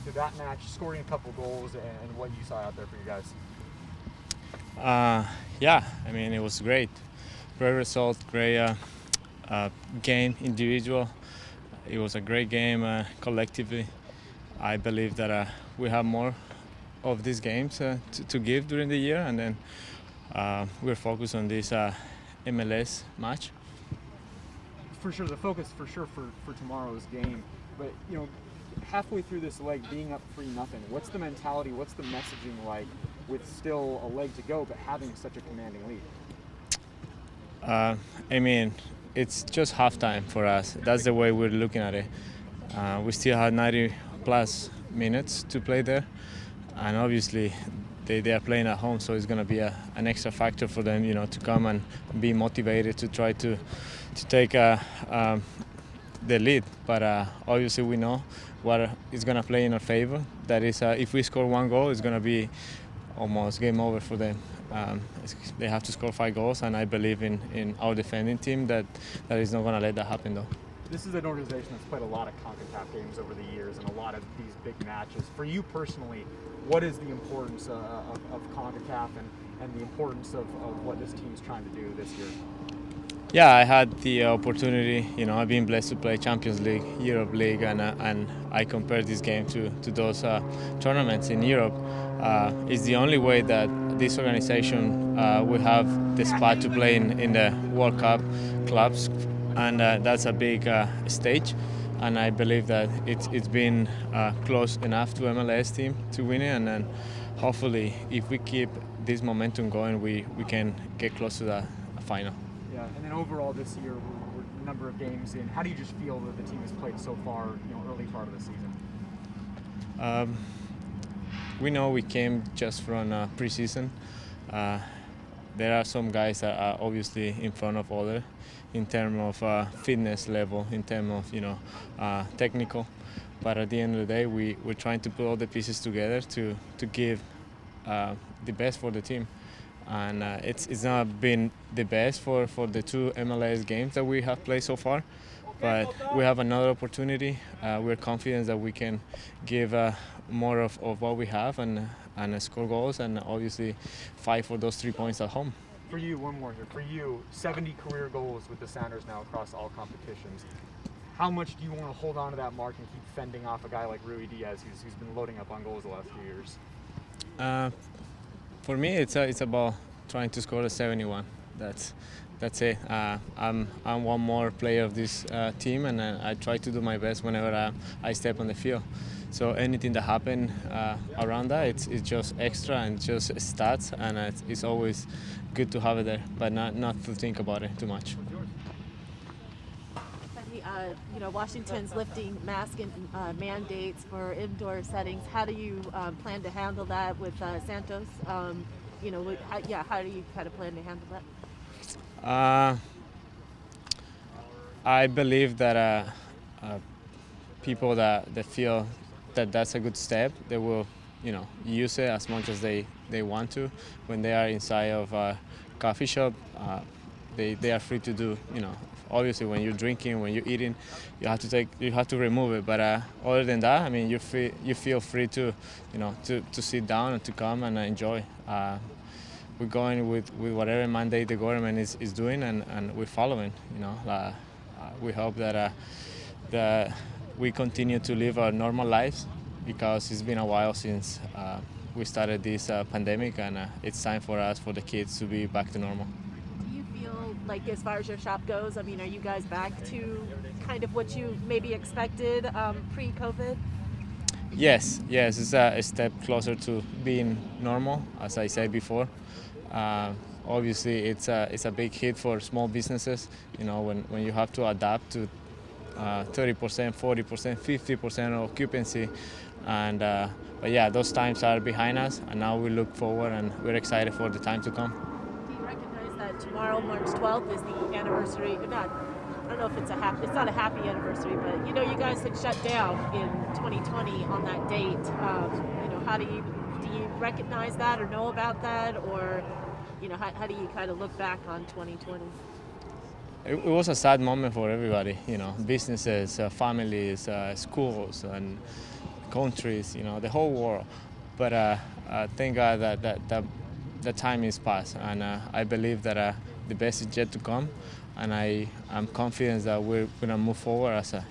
to that match, scoring a couple goals, and what you saw out there for you guys? Yeah, I mean, it was great. Great result, great game, individual. It was a great game collectively. I believe that we have more of these games to give during the year, and then we're focused on this MLS match. For sure, the focus for tomorrow's game. But halfway through this leg, being up 3-0, what's the mentality? What's the messaging like with still a leg to go, but having such a commanding lead? I mean, it's just halftime for us. That's the way we're looking at it. We still have 90 plus minutes to play there, and obviously they are playing at home, so it's going to be an extra factor for them, to come and be motivated to try to take the lead. But obviously we know what is going to play in our favor. That is, if we score one goal, it's going to be almost game over for them. They have to score 5 goals, and I believe in our defending team that is not going to let that happen, though. This is an organization that's played a lot of Concacaf games over the years and a lot of these big matches. For you personally, what is the importance of Concacaf and the importance of what this team is trying to do this year? Yeah, I had the opportunity. I've been blessed to play Champions League, Europe League, and I compare this game to those tournaments in Europe. It's the only way that this organization will have the spot to play in the World Cup clubs, and that's a big stage. And I believe that it's been close enough to MLS team to win it, and then hopefully, if we keep this momentum going, we can get close to the final. Yeah, and then overall this year, we're a number of games in. How do you just feel that the team has played so far, early part of the season? We know we came just from preseason. There are some guys that are obviously in front of others in terms of fitness level, in terms of technical. But at the end of the day, we're trying to put all the pieces together to give the best for the team. And it's not been the best for the 2 MLS games that we have played so far, but we have another opportunity. We're confident that we can give more of what we have and score goals, and obviously fight for those 3 points at home. For you, one more here. For you, 70 career goals with the Sounders now across all competitions. How much do you want to hold on to that mark and keep fending off a guy like Rui Diaz, who's been loading up on goals the last few years? For me, it's about trying to score a 71. That's it. I'm one more player of this team, and I try to do my best whenever I step on the field. So anything that happens around that, it's just extra and just stats, and it's always good to have it there, but not to think about it too much. Washington's lifting mask and mandates for indoor settings. How do you plan to handle that with Santos? How do you kind of plan to handle that? I believe that people that feel that that's a good step, they will, use it as much as they want to. When they are inside of a coffee shop, they are free to do, obviously when you're drinking, when you're eating, you have to remove it. But other than that, I mean, you feel free to, to sit down and to come and enjoy. We're going with whatever mandate the government is doing, and we're following. We hope that we continue to live our normal lives, because it's been a while since we started this pandemic, and it's time for us, for the kids, to be back to normal. Do you feel like, as far as your shop goes, I mean, are you guys back to kind of what you maybe expected pre-COVID? Yes, it's a step closer to being normal, as I said before. Obviously, it's a big hit for small businesses. When you have to adapt to 30%, 40%, 50% occupancy, and but yeah, those times are behind us, and now we look forward and we're excited for the time to come. Do you recognize that tomorrow, March 12th, is the anniversary? I don't know if it's not a happy anniversary, but you guys had shut down in 2020 on that date. How do you recognize that or know about that, or how do you kind of look back on 2020? It was a sad moment for everybody, businesses, families, schools, and countries, the whole world. But thank God that the time is past, and I believe that the best is yet to come, and I'm confident that we're gonna move forward as a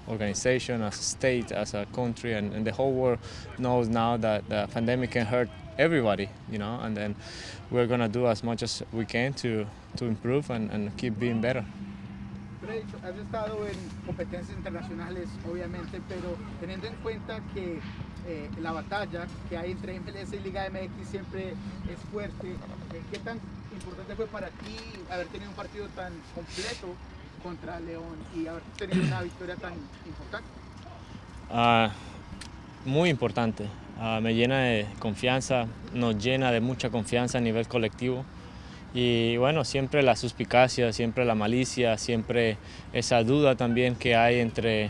organization, as a state, as a country, and the whole world knows now that the pandemic can hurt everybody, and then we're gonna do as much as we can to improve and keep being better. Fredy, has estado en competencias internacionales, obviamente, pero teniendo en cuenta que la batalla que hay entre MLS y Liga MX siempre es fuerte, ¿qué tan importante fue para ti haber tenido un partido tan completo contra León y haber tenido una victoria tan importante? Muy importante. Me llena de confianza, nos llena de mucha confianza a nivel colectivo. Y bueno, siempre la suspicacia, siempre la malicia, siempre esa duda también que hay entre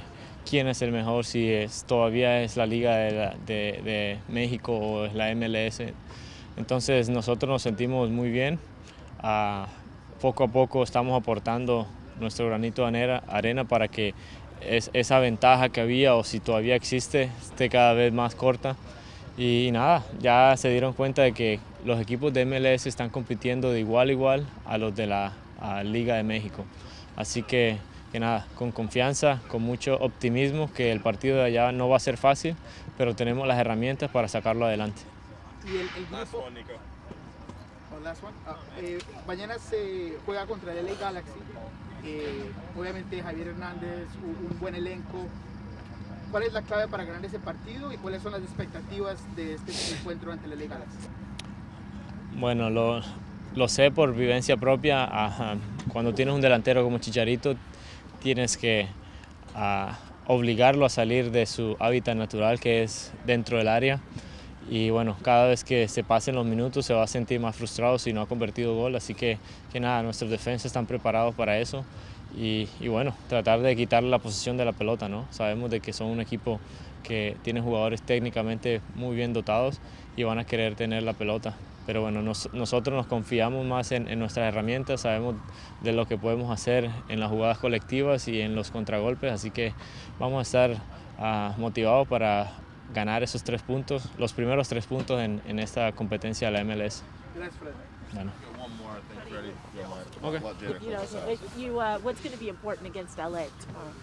quién es el mejor, si todavía es la Liga de México o es la MLS. Entonces nosotros nos sentimos muy bien. Poco a poco estamos aportando nuestro granito de arena para que esa ventaja que había, o si todavía existe, esté cada vez más corta. Y nada, ya se dieron cuenta de que los equipos de MLS están compitiendo de igual a igual a los de la Liga de México. Así que nada, con confianza, con mucho optimismo, que el partido de allá no va a ser fácil, pero tenemos las herramientas para sacarlo adelante. Y el grupo, mañana se juega contra el LA Galaxy. Obviamente Javier Hernández, un buen elenco. ¿Cuál es la clave para ganar ese partido y cuáles son las expectativas de este encuentro ante el LA Galaxy? Bueno, lo sé por vivencia propia. Cuando tienes un delantero como Chicharito, tienes que obligarlo a salir de su hábitat natural, que es dentro del área. Y bueno, cada vez que se pasen los minutos se va a sentir más frustrado si no ha convertido gol. Así que nada, nuestros defensas están preparados para eso. Y bueno, tratar de quitarle la posesión de la pelota, ¿no? Sabemos de que son un equipo que tiene jugadores técnicamente muy bien dotados y van a querer tener la pelota. Pero bueno, nosotros nos confiamos más en nuestras herramientas, sabemos de lo que podemos hacer en las jugadas colectivas y en los contragolpes, así que vamos a estar motivados para ganar esos 3 puntos, los primeros 3 puntos en esta competencia de la MLS. Gracias, Fred. Bueno. One more, I think, Fredy. Okay. What's going to be important against LA tomorrow?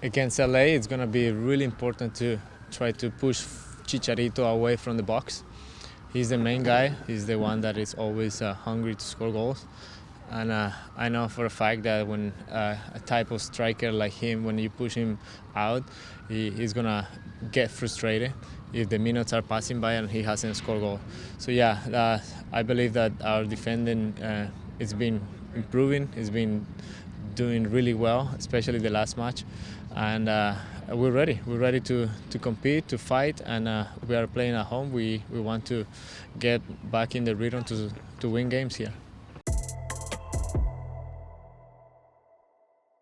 Against LA, it's going to be really important to try to push Chicharito away from the box. He's the main guy. He's the one that is always hungry to score goals. And I know for a fact that when a type of striker like him, when you push him out, he's going to get frustrated if the minutes are passing by and he hasn't scored a goal. So yeah, I believe that our defending it's been improving. It's been doing really well, especially the last match. And we're ready. We're ready to compete, to fight, and we are playing at home. We want to get back in the rhythm to win games here.